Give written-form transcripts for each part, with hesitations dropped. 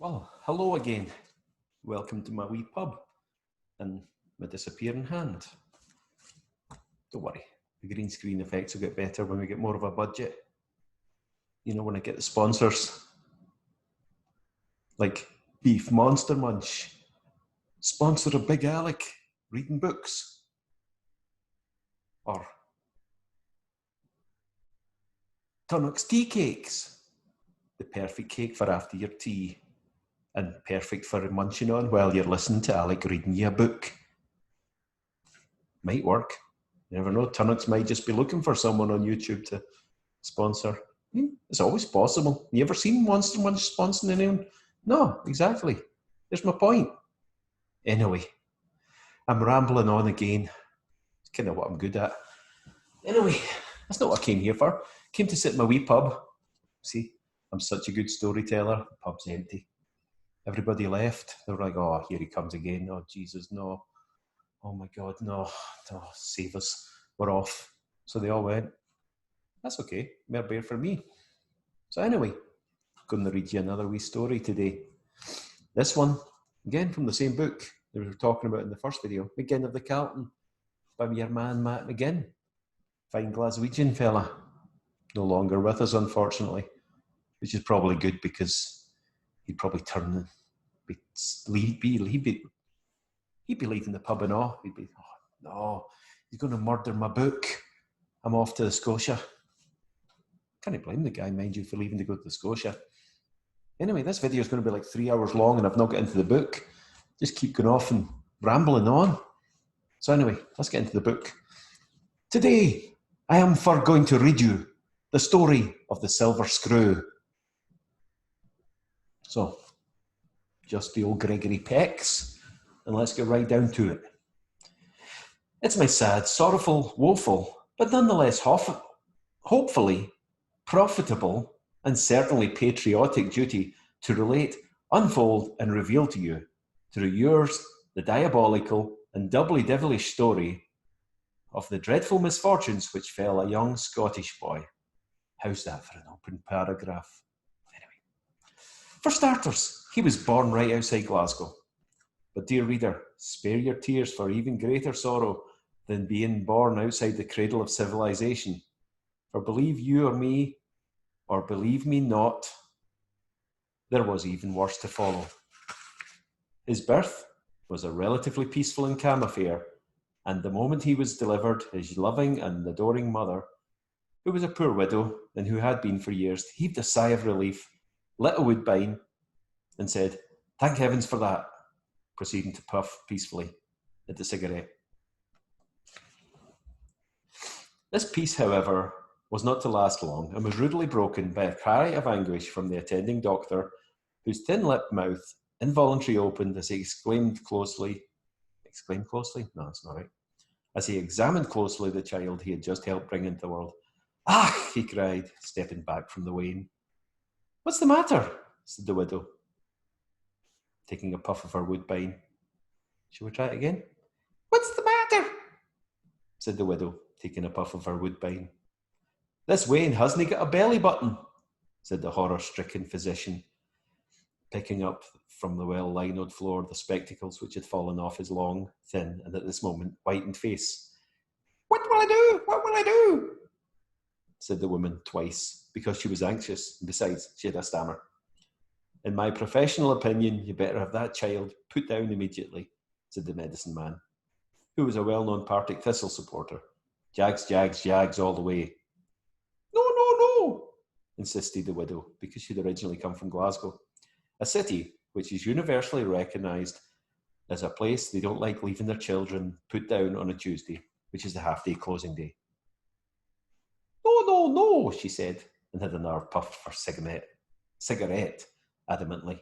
Well, hello again. Welcome to my wee pub and my disappearing hand. Don't worry, the green screen effects will get better when we get more of a budget. You know, when I get the sponsors, like Beef Monster Munch, sponsor of Big Alec reading books, or Tunnock's Tea Cakes, the perfect cake for after your tea, and perfect for munching on while you're listening to Alec reading you a book. Might work. You never know, Tunnock's might just be looking for someone on YouTube to sponsor. It's always possible. You ever seen Monster Munch sponsoring anyone? No, exactly. There's my point. Anyway, I'm rambling on again. It's kind of what I'm good at. Anyway, that's not what I came here for. I came to sit in my wee pub. See, I'm such a good storyteller. The pub's empty. Everybody left. They were like, oh, here he comes again. Oh, Jesus, no. Oh, my God, no. Oh, save us. We're off. So they all went. That's okay. More beer for me. So anyway, I'm going to read you another wee story today. This one, again from the same book that we were talking about in the first video, McGinn of the Carlton, by your man Matt McGinn. Fine Glaswegian fella. No longer with us, unfortunately, which is probably good because he'd probably turn and he'd be leaving the pub and all. He'd be, oh no, he's going to murder my book. I'm off to the Scotia. Can't blame the guy, mind you, for leaving to go to the Scotia. Anyway, this video is going to be like 3 hours long and I've not got into the book. Just keep going off and rambling on. So anyway, let's get into the book. Today, I am going to read you the story of the Silver Screw. So, just the old Gregory Pecks, and let's get right down to it. It's my sad, sorrowful, woeful, but nonetheless hopefully profitable and certainly patriotic duty to relate, unfold and reveal to you, through yours, the diabolical and doubly devilish story of the dreadful misfortunes which fell a young Scottish boy. How's that for an open paragraph? Anyway, for starters, he was born right outside Glasgow. But dear reader, spare your tears for even greater sorrow than being born outside the cradle of civilization. For believe you or me, or believe me not, there was even worse to follow. His birth was a relatively peaceful and calm affair, and the moment he was delivered, his loving and adoring mother, who was a poor widow and who had been for years, heaved a sigh of relief, lit a woodbine, and said, "Thank heavens for that," proceeding to puff peacefully at the cigarette. This peace, however, was not to last long and was rudely broken by a cry of anguish from the attending doctor, whose thin-lipped mouth involuntarily opened as he exclaimed closely? No, that's not right. As he examined closely the child he had just helped bring into the world. "Ah!" he cried, stepping back from the wain. "What's the matter?" said the widow, taking a puff of her woodbine. Shall we try it again? "What's the matter?" said the widow, taking a puff of her woodbine. "This Wayne hasn't got a belly button," said the horror-stricken physician, picking up from the well-lined floor the spectacles which had fallen off his long, thin, and at this moment whitened face. "What will I do? What will I do?" said the woman twice, because she was anxious, and besides, she had a stammer. "In my professional opinion, you better have that child put down immediately," said the medicine man, who was a well-known Partick Thistle supporter. Jags, Jags, Jags all the way. "No, no, no," insisted the widow, because she'd originally come from Glasgow, a city which is universally recognised as a place they don't like leaving their children put down on a Tuesday, which is the half-day closing day. "No, no, no," she said, and had another puff of her cigarette adamantly.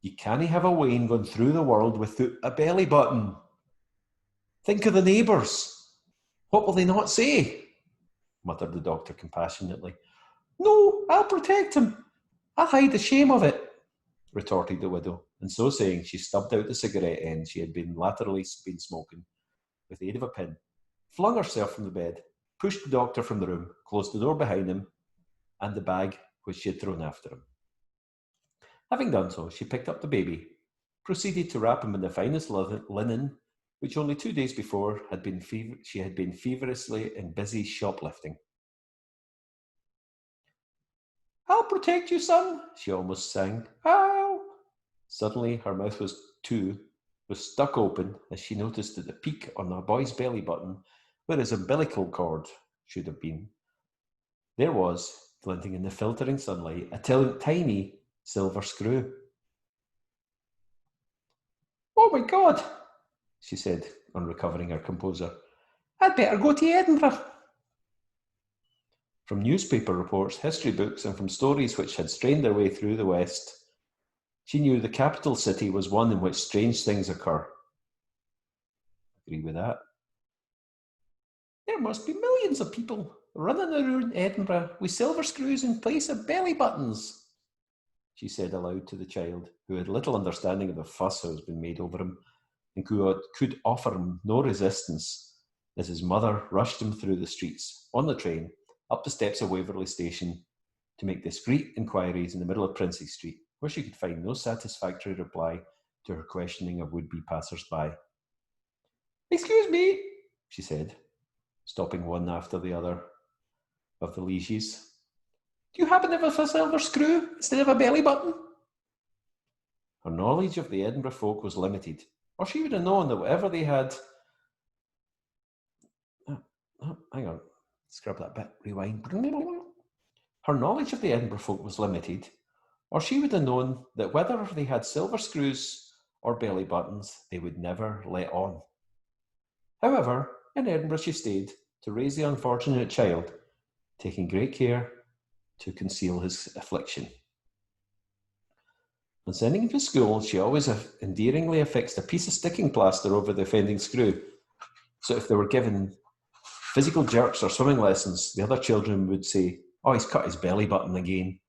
"You can't have a Wayne going through the world without a belly button. Think of the neighbours. What will they not say?" muttered the doctor compassionately. "No, I'll protect him. I'll hide the shame of it," retorted the widow, and so saying, she stubbed out the cigarette end she had latterly been smoking with the aid of a pin, flung herself from the bed, pushed the doctor from the room, closed the door behind him, and the bag which she had thrown after him. Having done so, she picked up the baby, proceeded to wrap him in the finest linen, which only 2 days before she had been feverishly and busy shoplifting. "I'll protect you, son," she almost sang. "I'll—" Suddenly her mouth was stuck open as she noticed that the peak on the boy's belly button, where his umbilical cord should have been, there was, glinting in the filtering sunlight, a tiny silver screw. "Oh my God," she said, on recovering her composure. "I'd better go to Edinburgh." From newspaper reports, history books, and from stories which had strained their way through the West, she knew the capital city was one in which strange things occur. Agree with that. "There must be millions of people running around Edinburgh with silver screws in place of belly buttons," she said aloud to the child, who had little understanding of the fuss that was being made over him, and who could offer him no resistance as his mother rushed him through the streets, on the train, up the steps of Waverley Station, to make discreet inquiries in the middle of Princey Street, where she could find no satisfactory reply to her questioning of would-be passers-by. "Excuse me," she said, stopping one after the other of the lieges. "Do you happen to have a silver screw instead of a belly button?" Her knowledge of the Edinburgh folk was limited, or she would have known that whatever they had... hang on, scrub that bit, rewind. Her knowledge of the Edinburgh folk was limited, or she would have known that whether they had silver screws or belly buttons, they would never let on. However, in Edinburgh she stayed to raise the unfortunate child, taking great care to conceal his affliction. When sending him to school, she always endearingly affixed a piece of sticking plaster over the offending screw, so if they were given physical jerks or swimming lessons, the other children would say, "Oh, he's cut his belly button again,"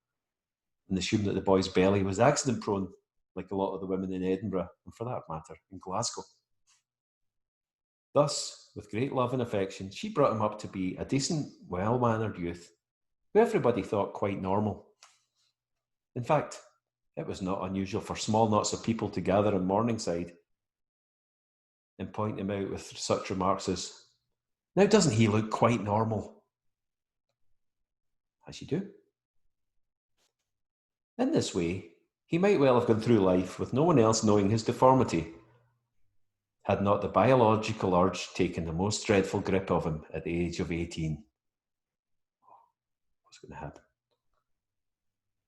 and assume that the boy's belly was accident-prone, like a lot of the women in Edinburgh, and for that matter, in Glasgow. Thus, with great love and affection, she brought him up to be a decent, well-mannered youth, who everybody thought quite normal. In fact, it was not unusual for small knots of people to gather in Morningside and point him out with such remarks as, "Now doesn't he look quite normal?" As you do. In this way, he might well have gone through life with no one else knowing his deformity, had not the biological urge taken the most dreadful grip of him at the age of 18. What's going to happen?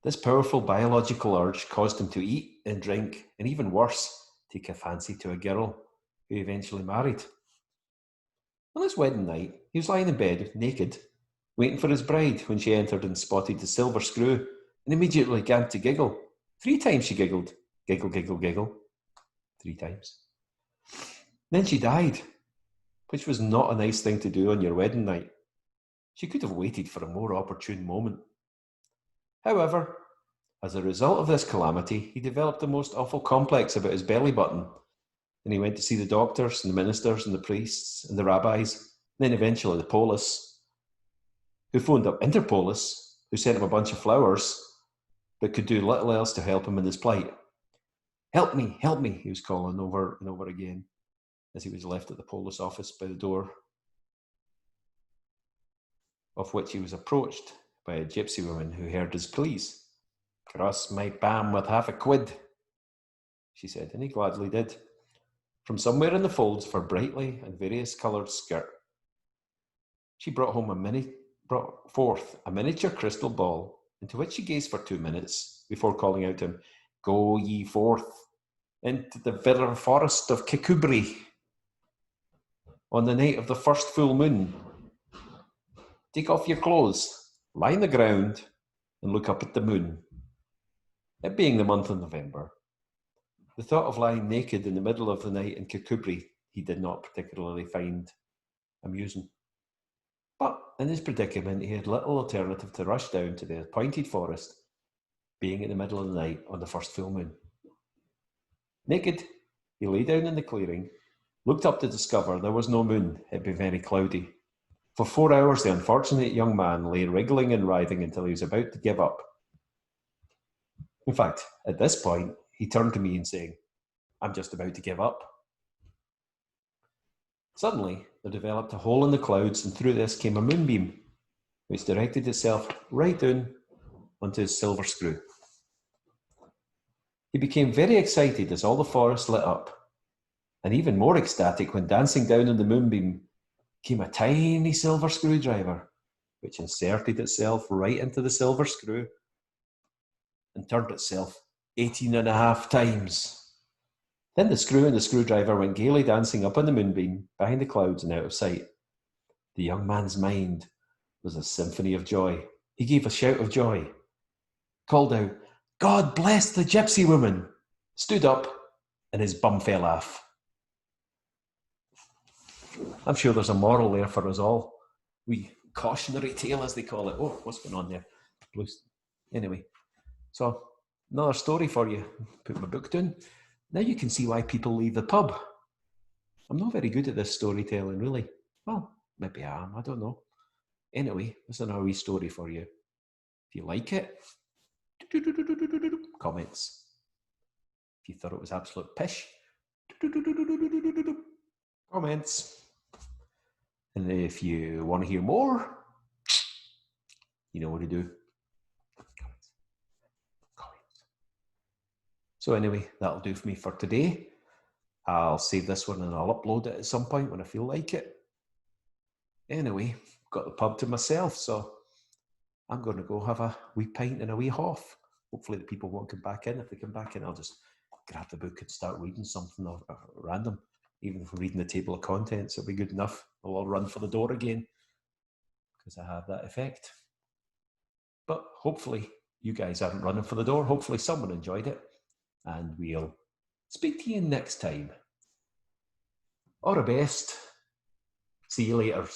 This powerful biological urge caused him to eat and drink, and even worse, take a fancy to a girl who he eventually married. On his wedding night, he was lying in bed, naked, waiting for his bride when she entered and spotted the silver screw, and immediately began to giggle. 3 times she giggled. Giggle, giggle, giggle. 3 times. Then she died, which was not a nice thing to do on your wedding night. She could have waited for a more opportune moment. However, as a result of this calamity, he developed the most awful complex about his belly button, and he went to see the doctors and the ministers and the priests and the rabbis, and then eventually the polis, who phoned up Interpolis, who sent him a bunch of flowers, but could do little else to help him in his plight. Help me, he was calling over and over again as he was left at the polis office by the door, of which he was approached by a gypsy woman who heard his pleas. "Cross my palm with £50," she said, and he gladly did. From somewhere in the folds of her brightly and various coloured skirt, she brought forth a miniature crystal ball, into which she gazed for 2 minutes before calling out to him, "Go ye forth into the virr forest of Kirkcudbright on the night of the first full moon. Take off your clothes, lie on the ground, and look up at the moon." It being the month of November, the thought of lying naked in the middle of the night in Kirkcudbright he did not particularly find amusing. But in his predicament, he had little alternative to rush down to the appointed forest, being in the middle of the night on the first full moon. Naked, he lay down in the clearing, looked up to discover there was no moon. It had been very cloudy. For 4 hours, the unfortunate young man lay wriggling and writhing until he was about to give up. In fact, at this point, he turned to me and saying, "I'm just about to give up." Suddenly, there developed a hole in the clouds, and through this came a moonbeam, which directed itself right down onto his silver screw. He became very excited as all the forest lit up, and even more ecstatic when dancing down in the moonbeam came a tiny silver screwdriver, which inserted itself right into the silver screw and turned itself 18 and a half times. Then the screw and the screwdriver went gaily dancing up on the moonbeam, behind the clouds and out of sight. The young man's mind was a symphony of joy. He gave a shout of joy, called out, "God bless the gypsy woman!" stood up, and his bum fell off. I'm sure there's a moral there for us all. We cautionary tale, as they call it. Oh, what's going on there? Anyway, so another story for you. Put my book down. Now you can see why people leave the pub. I'm not very good at this storytelling, really. Well, maybe I am. I don't know. Anyway, this is a wee story for you. If you like it, comments. If you thought it was absolute pish, comments. And if you want to hear more, you know what to do. Comments. So anyway, that'll do for me for today. I'll save this one and I'll upload it at some point when I feel like it. Anyway, got the pub to myself, so I'm going to go have a wee pint and a wee hoff. Hopefully the people won't come back in. If they come back in, I'll just grab the book and start reading something random. Even if we're reading the table of contents, it'll be good enough. I'll all run for the door again because I have that effect. But hopefully you guys aren't running for the door. Hopefully someone enjoyed it. And we'll speak to you next time. All the best. See you later.